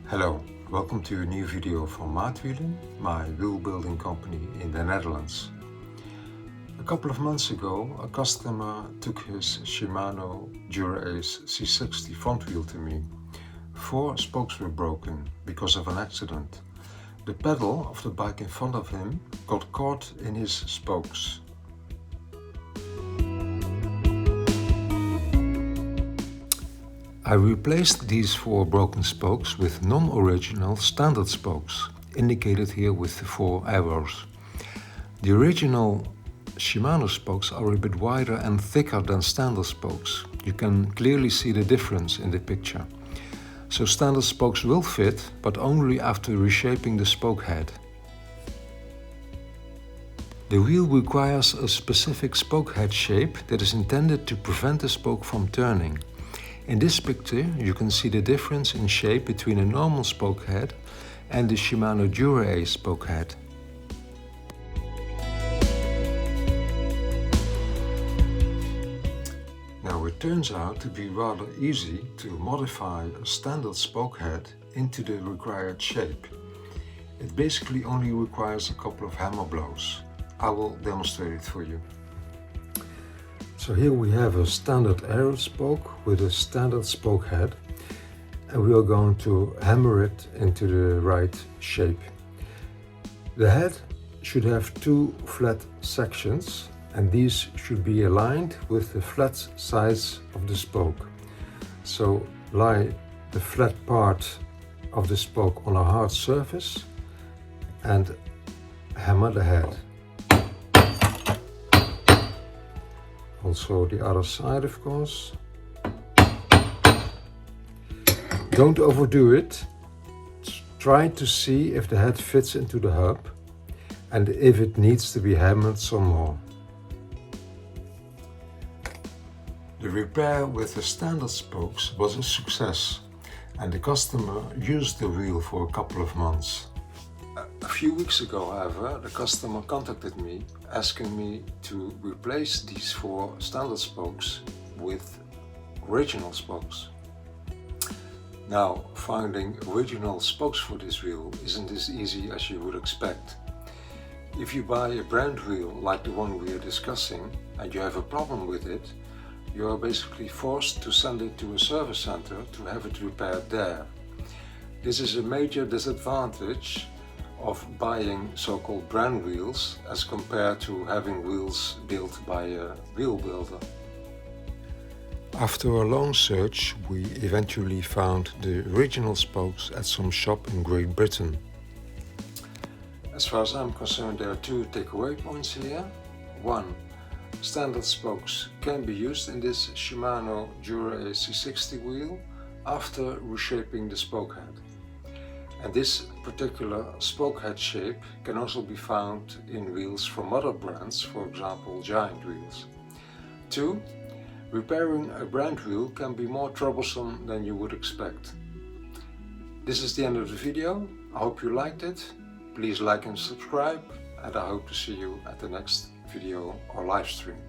Hello, welcome to a new video from Maatwielen, my wheel building company in the Netherlands. A couple of months ago, a customer took his Shimano Dura Ace C60 front wheel to me. 4 spokes were broken because of an accident. The pedal of the bike in front of him got caught in his spokes. I replaced these 4 broken spokes with non-original standard spokes, indicated here with the 4 arrows. The original Shimano spokes are a bit wider and thicker than standard spokes. You can clearly see the difference in the picture. So standard spokes will fit, but only after reshaping the spoke head. The wheel requires a specific spoke head shape that is intended to prevent the spoke from turning. In this picture you can see the difference in shape between a normal spoke head and the Shimano Dura Ace spoke head. Now it turns out to be rather easy to modify a standard spoke head into the required shape. It basically only requires a couple of hammer blows. I will demonstrate it for you. So here we have a standard arrow spoke with a standard spoke head, and we are going to hammer it into the right shape. The head should have 2 flat sections, and these should be aligned with the flat sides of the spoke. So lie the flat part of the spoke on a hard surface and hammer the head. Also the other side, of course. Don't overdo it. Try to see if the head fits into the hub and if it needs to be hammered some more. The repair with the standard spokes was a success, and the customer used the wheel for a couple of months. A few weeks ago, however, the customer contacted me asking me to replace these 4 standard spokes with original spokes. Now, finding original spokes for this wheel isn't as easy as you would expect. If you buy a brand wheel like the one we are discussing and you have a problem with it, you are basically forced to send it to a service center to have it repaired there. This is a major disadvantage of buying so-called brand wheels as compared to having wheels built by a wheel builder. After a long search, we eventually found the original spokes at some shop in Great Britain. As far as I'm concerned, there are 2 takeaway points here. 1. Standard spokes can be used in this Shimano Dura Ace C60 wheel after reshaping the spoke head. And this particular spoke head shape can also be found in wheels from other brands, for example Giant wheels. 2. Repairing a brand wheel can be more troublesome than you would expect. This is the end of the video. I hope you liked it. Please like and subscribe, and I hope to see you at the next video or live stream.